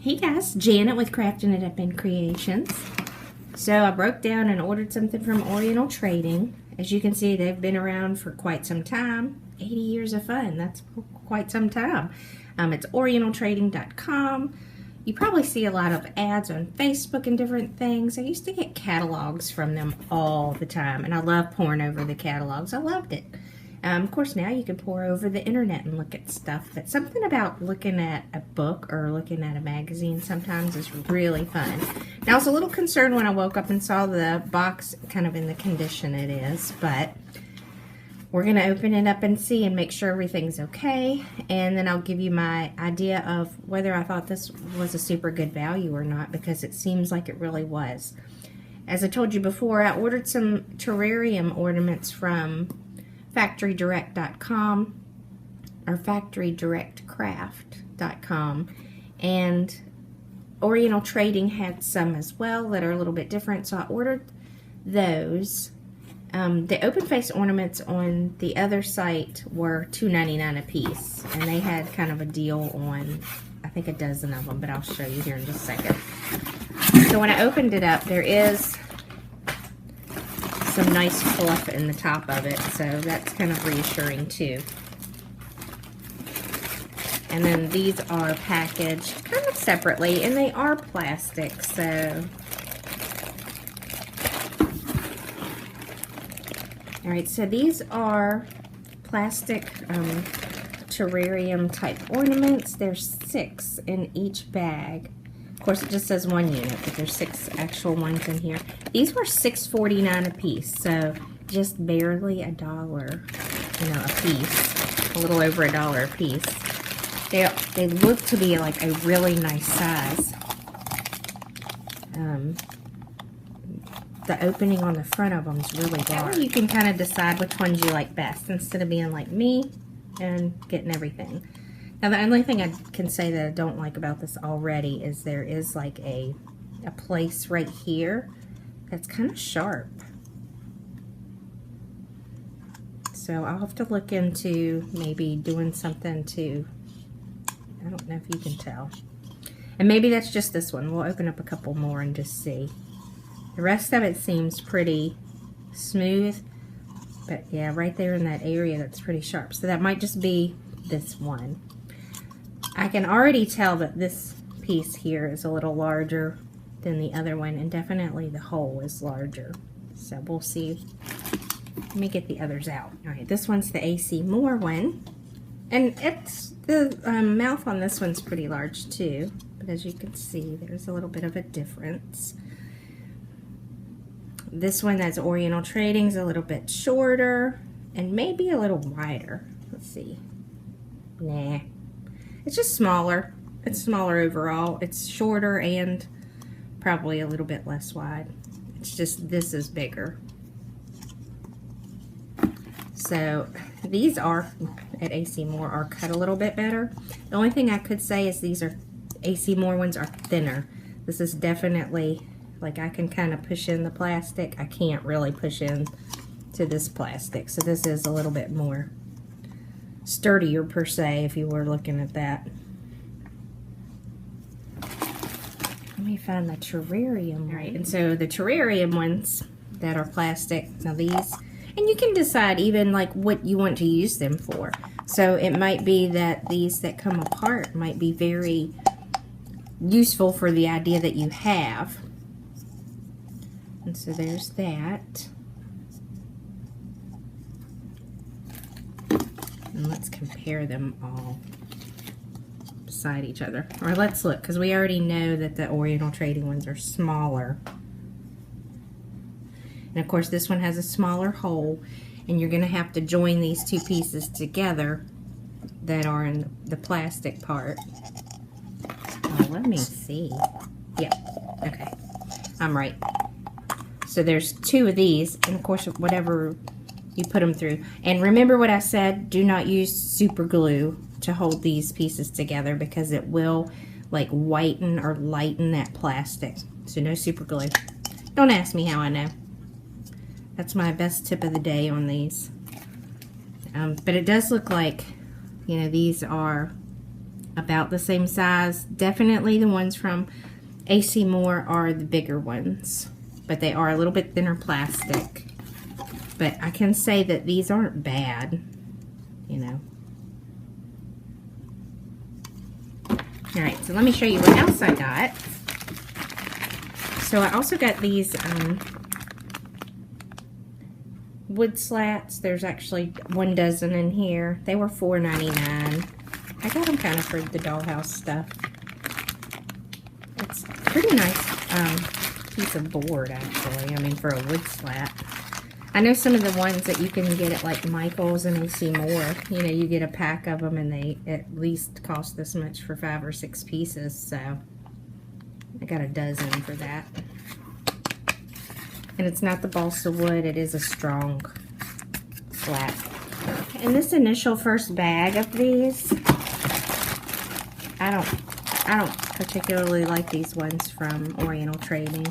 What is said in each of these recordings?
Hey guys, Janet with Crafting It Up in Creations. So I broke down and ordered something from Oriental Trading. As you can see, they've been around for quite some time. 80 years of fun, that's quite some time. It's orientaltrading.com. You probably see a lot of ads on Facebook and different things. I used to get catalogs from them all the time, and I love poring over the catalogs. I loved it. Of course, now you can pour over the internet and look at stuff, but something about looking at a book or looking at a magazine sometimes is really fun. Now, I was a little concerned when I woke up and saw the box kind of in the condition it is, but we're going to open it up and see and make sure everything's okay, and then I'll give you my idea of whether I thought this was a super good value or not, because it seems like it really was. As I told you before, I ordered some terrarium ornaments from factorydirect.com or factorydirectcraft.com, and Oriental Trading had some as well that are a little bit different, so I ordered those. The open face ornaments on the other site were $2.99 a piece, and they had kind of a deal on, I think, a dozen of them, but I'll show you here in just a second. So when I opened it up, there is some nice fluff in the top of it, so that's kind of reassuring too. And then these are packaged kind of separately, and they are plastic, so alright, so these are plastic terrarium type ornaments. There's 6 in each bag. Of course, it just says 1 unit, but there's 6 actual ones in here. These were $6.49 a piece, so just barely $1, a piece. A little over $1 a piece. They look to be like a really nice size. The opening on the front of them is really large. That way you can kind of decide which ones you like best, instead of being like me and getting everything. Now, the only thing I can say that I don't like about this already is there is like a place right here that's kind of sharp. So I'll have to look into maybe doing something to, I don't know if you can tell. And maybe that's just this one. We'll open up a couple more and just see. The rest of it seems pretty smooth, but yeah, right there in that area that's pretty sharp. So that might just be this one. I can already tell that this piece here is a little larger than the other one, and definitely the hole is larger. So we'll see. Let me get the others out. Alright, this one's the AC Moore one. And it's the mouth on this one's pretty large too. But as you can see, there's a little bit of a difference. This one that's Oriental Trading is a little bit shorter and maybe a little wider. Let's see. Nah. It's just smaller. It's smaller overall. It's shorter and probably a little bit less wide. It's just this is bigger. So these are at AC Moore are cut a little bit better. The only thing I could say is these are AC Moore ones are thinner. This is definitely like I can kind of push in the plastic. I can't really push in to this plastic. So this is a little bit more sturdier per se, if you were looking at that. Let me find the terrarium. All right, and so the terrarium ones that are plastic, now these, and you can decide even like what you want to use them for. So it might be that these that come apart might be very useful for the idea that you have. And so there's that. And let's compare them all beside each other. Or let's look, because we already know that the Oriental Trading ones are smaller. And of course this one has a smaller hole, and you're going to have to join these two pieces together that are in the plastic part. Oh, let me see. Yep, okay. I'm right. So there's 2 of these, and of course whatever you put them through. And remember what I said, do not use super glue to hold these pieces together, because it will like whiten or lighten that plastic. So no super glue. Don't ask me how I know. That's my best tip of the day on these. But it does look like, you know, these are about the same size. Definitely the ones from AC Moore are the bigger ones, but they are a little bit thinner plastic. But I can say that these aren't bad, you know. Alright, so let me show you what else I got. So I also got these wood slats. There's actually 1 dozen in here. They were $4.99. I got them kind of for the dollhouse stuff. It's a pretty nice piece of board, actually. I mean, for a wood slat. I know some of the ones that you can get at like Michael's and AC Moore, you know, you get a pack of them and they at least cost this much for 5 or 6 pieces. So I got a dozen for that. And it's not the balsa wood, it is a strong slat. In this initial first bag of these, I don't particularly like these ones from Oriental Trading.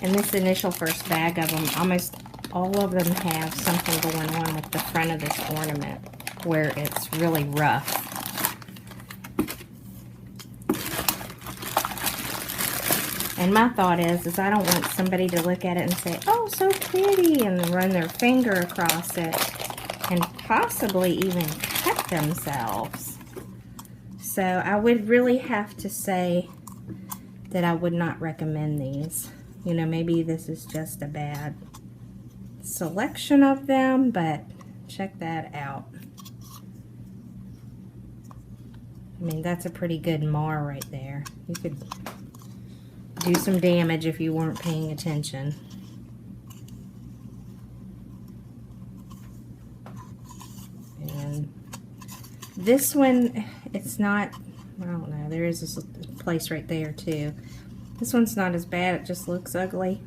In this initial first bag of them, almost all of them have something going on with the front of this ornament where it's really rough. And my thought is I don't want somebody to look at it and say, oh, so pretty, and then run their finger across it and possibly even cut themselves. So I would really have to say that I would not recommend these. You know, maybe this is just a bad selection of them, but check that out. I mean, that's a pretty good mar right there. You could do some damage if you weren't paying attention. And this one, it's not, I don't know, there is this place right there too. This one's not as bad, it just looks ugly.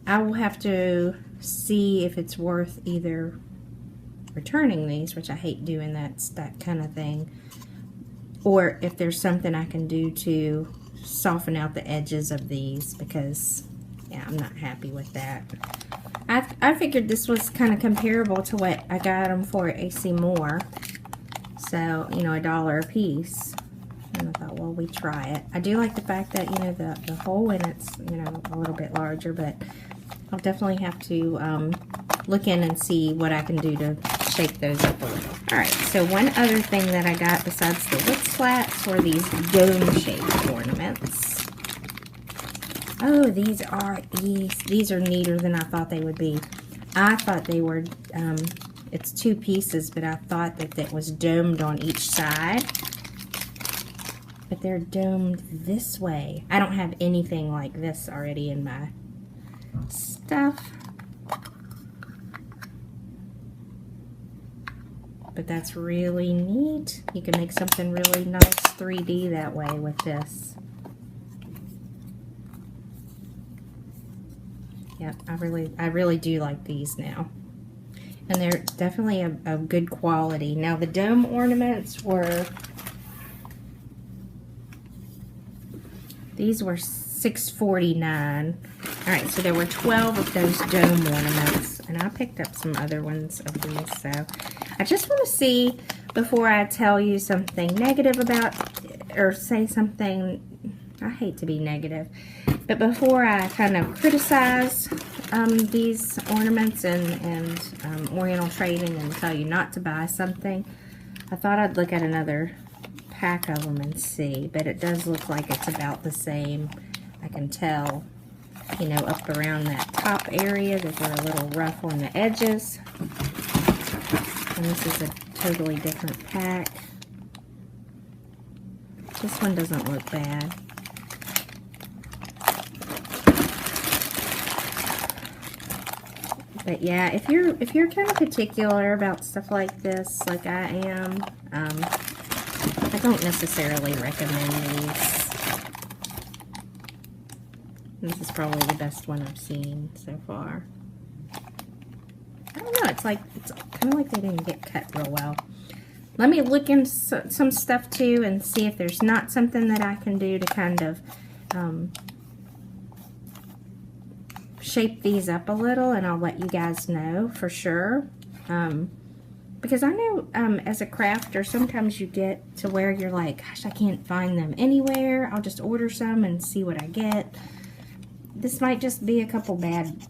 I will have to see if it's worth either returning these, which I hate doing that kind of thing, or if there's something I can do to soften out the edges of these, because yeah, I'm not happy with that. I figured this was kind of comparable to what I got them for at AC Moore, so you know, $1 a piece. And I thought, well, we try it. I do like the fact that, you know, the hole in it's, you know, a little bit larger, but I'll definitely have to look in and see what I can do to shape those up a little. Alright, so one other thing that I got besides the wood slats were these dome-shaped ornaments. Oh, these are neater than I thought they would be. I thought they were, it's 2 pieces, but I thought that it was domed on each side. But they're domed this way. I don't have anything like this already in my stuff. But that's really neat. You can make something really nice 3D that way with this. Yep, I really do like these now. And they're definitely a good quality. Now the dome ornaments were, these were $6.49. Alright, so there were 12 of those dome ornaments, and I picked up some other ones of these, so I just want to see, before I tell you something negative about, or say something, I hate to be negative, but before I kind of criticize these ornaments and Oriental Trading and tell you not to buy something, I thought I'd look at another pack of them and see, but it does look like it's about the same. I can tell, you know, up around that top area that they're a little rough on the edges. And this is a totally different pack. This one doesn't look bad. But yeah, if you're kind of particular about stuff like this, like I am, I don't necessarily recommend these. This is probably the best one I've seen so far. I don't know, it's kind of like they didn't get cut real well. Let me look into some stuff too and see if there's not something that I can do to kind of shape these up a little, and I'll let you guys know for sure. because I know as a crafter, sometimes you get to where you're like, gosh, I can't find them anywhere. I'll just order some and see what I get. This might just be a couple bad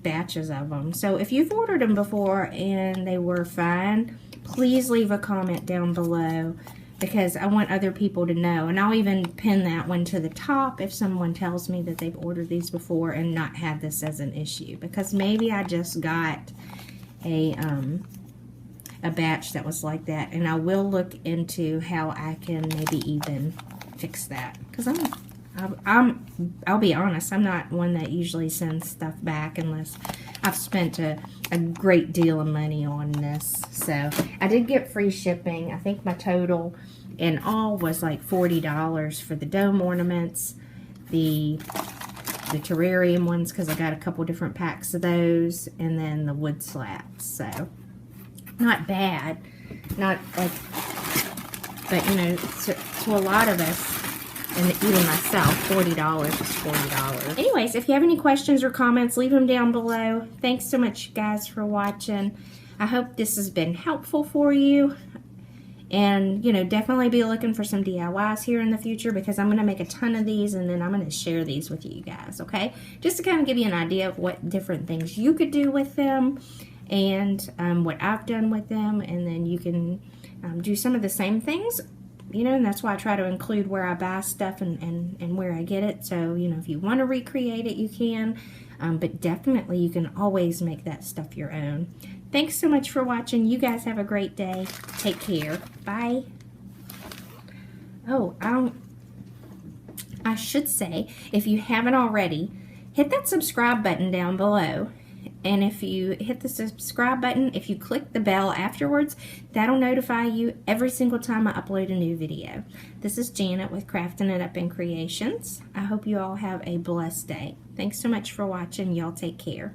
batches of them. So if you've ordered them before and they were fine, please leave a comment down below, because I want other people to know. And I'll even pin that one to the top if someone tells me that they've ordered these before and not had this as an issue, because maybe I just got a batch that was like that, and I will look into how I can maybe even fix that, because I'll be honest, I'm not one that usually sends stuff back unless I've spent a great deal of money on this. So I did get free shipping. I think my total in all was like $40 for the dome ornaments, the terrarium ones, because I got a couple different packs of those, and then the wood slats. So not bad, not like, but you know, to a lot of us, and even myself, $40 is $40. Anyways, if you have any questions or comments, leave them down below. Thanks so much, guys, for watching. I hope this has been helpful for you. And, you know, definitely be looking for some DIYs here in the future, because I'm going to make a ton of these, and then I'm going to share these with you guys, okay? Just to kind of give you an idea of what different things you could do with them, and what I've done with them, and then you can do some of the same things. You know, and that's why I try to include where I buy stuff and where I get it. So, you know, if you want to recreate it, you can. But definitely you can always make that stuff your own. Thanks so much for watching. You guys have a great day. Take care. Bye. Oh, I should say, if you haven't already, hit that subscribe button down below. And if you hit the subscribe button, if you click the bell afterwards, that'll notify you every single time I upload a new video. This is Janet with Crafting It Up in Creations. I hope you all have a blessed day. Thanks so much for watching. Y'all take care.